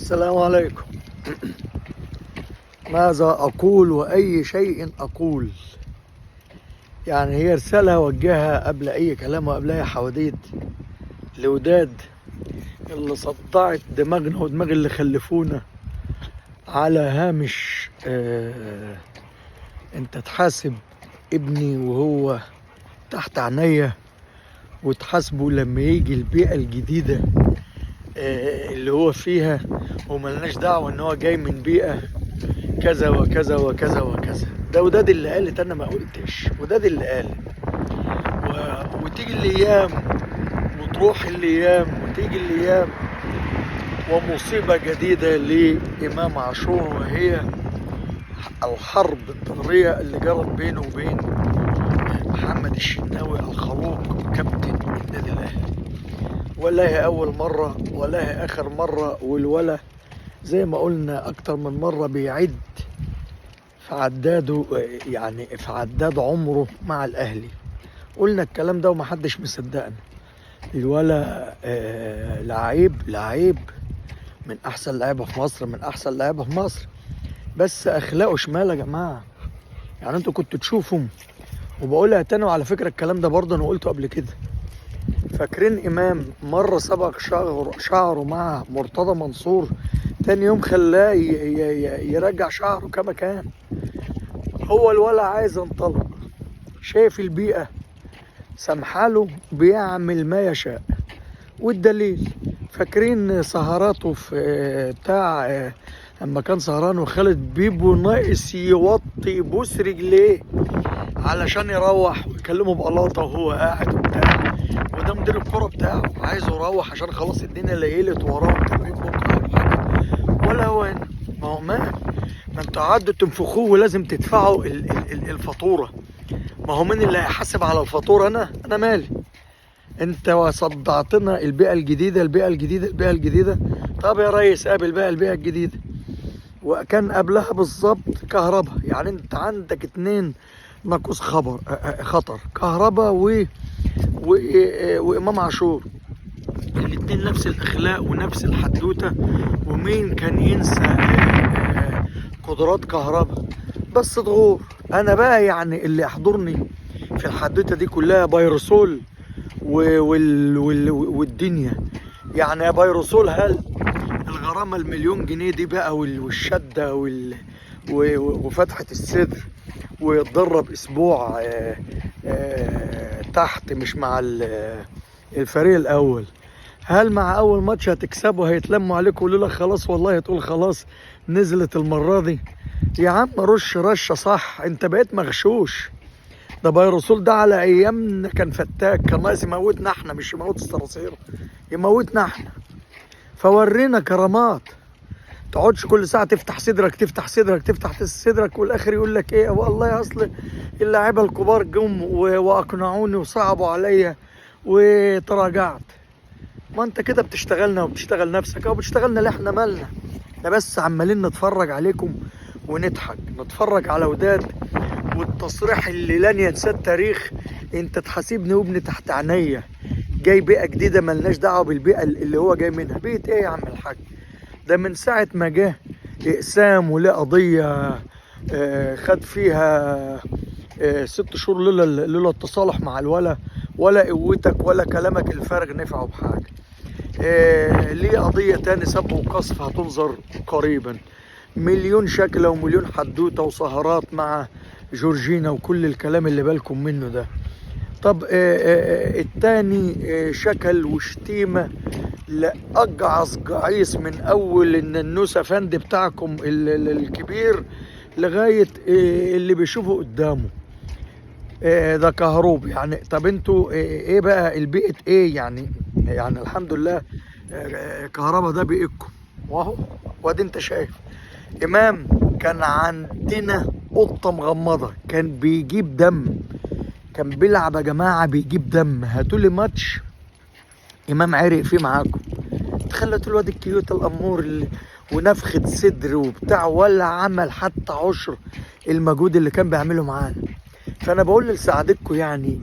السلام عليكم. ماذا أقول وأي شيء أقول؟ يعني هي رسالة أوجهها قبل أي كلام وقبل أي حواديت لوداد اللي صدعت دماغنا ودماغ اللي خلفونا على هامش أنت تحاسب ابني وهو تحت عينيا وتحاسبه لما يجي البيئة الجديدة اللي هو فيها، وملناش دعوة إن هو جاي من بيئة كذا وكذا وكذا وكذا. ده وداد اللي قالت، انا ما قلتش، وداد اللي قال. وتيجي الايام وتروح الايام وتيجي الايام ومصيبة جديدة لإمام عاشور، وهي الحرب الضرية اللي جرت بينه وبين محمد الشناوي الخلوق كابتن النادي الاهلي. ولا هي اول مرة ولا هي اخر مرة، والولا زي ما قلنا اكتر من مرة بيعد في عداده، يعني في عداد عمره مع الاهلي. قلنا الكلام ده ومحدش مصدقنا. الولا لعيب من احسن لعيبه في مصر، من احسن لعيبه في مصر، بس اخلاقه شمال يا جماعه. يعني انتوا كنتوا تشوفوا، وبقولها تاني وعلى فكره الكلام ده برضه انا قلته قبل كده. فاكرين امام مره صبغ شعره مع مرتضى منصور، تاني يوم خلاه يرجع شعره كما كان. هو الولا عايز ينطلق، شايف البيئة سامحاله بيعمل ما يشاء. والدليل فاكرين سهراته في بتاع لما كان سهران وخالد بيبو ناقص يوطي يبوس رجليه علشان يروح ويكلمه بقلاطة وهو قاعد وبتاع، وده مدير الكرة بتاعه عايزه يروح عشان خلاص الدنيا ليلت وراه تمرين بكره ولا هو هنا. ما هو ما انتوا قعدتوا تنفخوه ولازم تدفعوا الفاتوره. ما هو مين اللي هيحاسب على الفاتوره؟ انا مالي. انت صدعتنا البيئه الجديده البيئه الجديده البيئه الجديده. طب يا ريس قابل بقى البيئه الجديده. وكان قبلها بالظبط كهرباء. يعني انت عندك اتنين ناقوس خطر، كهرباء وامام عاشور، الاتنين نفس الاخلاق ونفس الحدوته. ومين كان ينسى قدرات كهرباء؟ بس ضغور. انا بقى يعني اللي يحضرني في الحدوته دي كلها بايرسول والدنيا. يعني يا بايرسول، هل الغرامه المليون جنيه دي بقى والشده وفتحه الصدر ويتدرب اسبوع تحت مش مع الفريق الاول؟ هل مع اول ماتش هتكسبوا هيتلموا عليكم ويقولوا لك خلاص والله، هتقول خلاص نزلت المره دي؟ يا عم رش رشه صح، انت بقيت مغشوش. ده بايرسول ده على ايامنا كان فتاك، كان ناقص يموتنا احنا، مش يموت الصراصير، يموتنا احنا. فورينا كرامات. تقعدش كل ساعه تفتح صدرك تفتح صدرك تفتح صدرك، والاخر يقول لك ايه؟ والله اصل اللاعيبه الكبار جم واقنعوني وصعبوا عليا وتراجعت. ما انت كده بتشتغلنا وبتشتغل نفسك او بتشتغلنا اللي احنا مالنا. احنا بس عمالين نتفرج عليكم ونضحك، نتفرج على وداد والتصريح اللي لن ينسى التاريخ. انت تحاسبني وابني تحت عينيا، جاي بيئه جديده ملناش دعوه بالبيئه اللي هو جاي منها. بيئه ايه يا عم الحاج؟ ده من ساعه ما جه اقسام وليه قضيه خد فيها 6 شهور لولا التصالح مع الولا، ولا قوتك ولا كلامك الفارغ نفعه بحاجه. ليه قضيه تاني سب وقذف هتنظر قريبا. مليون شكله ومليون حدوته وسهرات مع جورجينا وكل الكلام اللي بالكم منه ده. طب التاني شكل وشتيمه لأجعص جعيص، من اول ان النوس افندي بتاعكم الكبير لغايه اللي بيشوفه قدامه. ده كهروب يعني. طب انتوا ايه بقى البيئة ايه يعني الحمد لله كهربا ده بيئتكم واهو. وادي انت شايف امام كان عندنا قطة مغمضة، كان بيجيب دم، كان بيلعب يا جماعة بيجيب دم. هاتولي ماتش امام عرق فيه معاكم، تخلتوا الواد الكيوت الامور ونفخة صدر وبتاع، ولا عمل حتى عشر المجهود اللي كان بيعمله معانا. فانا بقول لسعادتكم يعني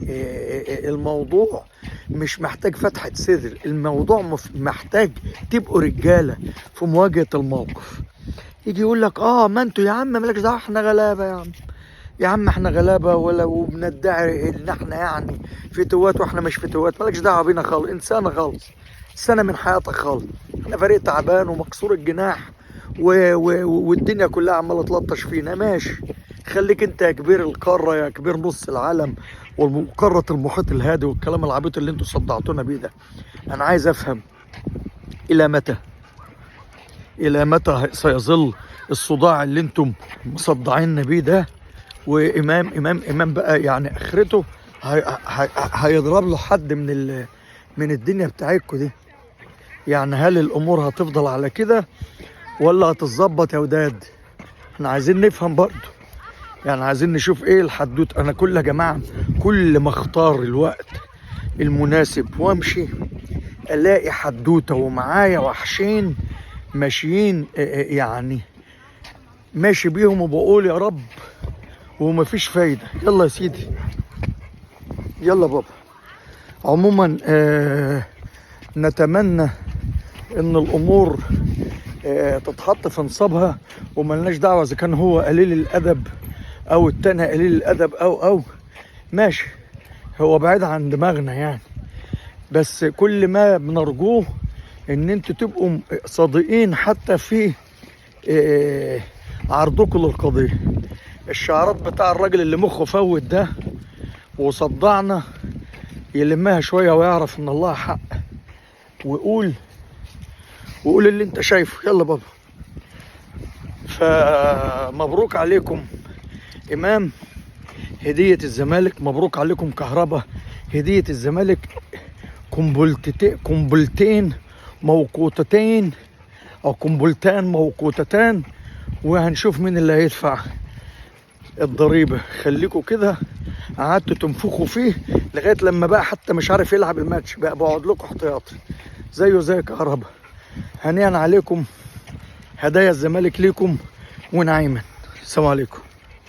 الموضوع مش محتاج فتحة صدر، الموضوع محتاج تبقوا رجالة في مواجهة الموقف. يجي يقول لك ما انتوا يا عم مالكش دعوة، احنا غلابة يا عم، يا عم احنا غلابة وبندعي ان احنا يعني فتوات، واحنا مش فتوات، مالكش دعوة بينا خالص، انسانة خالص، سنة من حياتك خالص. احنا فريق تعبان ومكسور الجناح والدنيا كلها عمالة تلطش فينا. ماشي، خليك انت يا كبير القارة، يا كبير نص العالم وقارة المحيط الهادي والكلام العبيط اللي انتوا صدعتونا بيه ده. انا عايز افهم الى متى، الى متى سيظل الصداع اللي انتم مصدعيننا بيه ده؟ وامام بقى يعني اخرته هيضرب له حد من الدنيا بتاعتكم دي. يعني هل الامور هتفضل على كده ولا هتتظبط يا وداد؟ احنا عايزين نفهم برضو، يعني عايزين نشوف ايه الحدوت. انا يا جماعه كل ما اختار الوقت المناسب وامشي الاقي حدوته ومعايا وحشين ماشيين، يعني ماشي بيهم وبقول يا رب ومفيش فايده. يلا يا سيدي، يلا بابا. عموما نتمنى ان الامور تتحط في نصابها، وملناش دعوه اذا كان هو قليل الادب او التاني قليل الادب او ماشي، هو بعيد عن دماغنا يعني. بس كل ما بنرجوه ان انتوا تبقوا صادقين حتى في عرضكم للقضيه. الشعارات بتاع الراجل اللي مخه فوت ده وصدعنا يلمها شويه ويعرف ان الله حق، وقول اللي انت شايفه. يلا بابا. فمبروك عليكم امام هدية الزمالك، مبروك عليكم كهربا هدية الزمالك، قنبلتين موقوتتين او قنبلتان موقوتتان، وهنشوف مين اللي هيدفع الضريبة. خليكم كده، قعدتوا تنفخوا فيه لغاية لما بقى حتى مش عارف يلعب الماتش، بقى بقعد لكم احتياطي زيه زي كهربا. هنيئا عليكم، هدايا الزمالك ليكم ونعيما. السلام عليكم.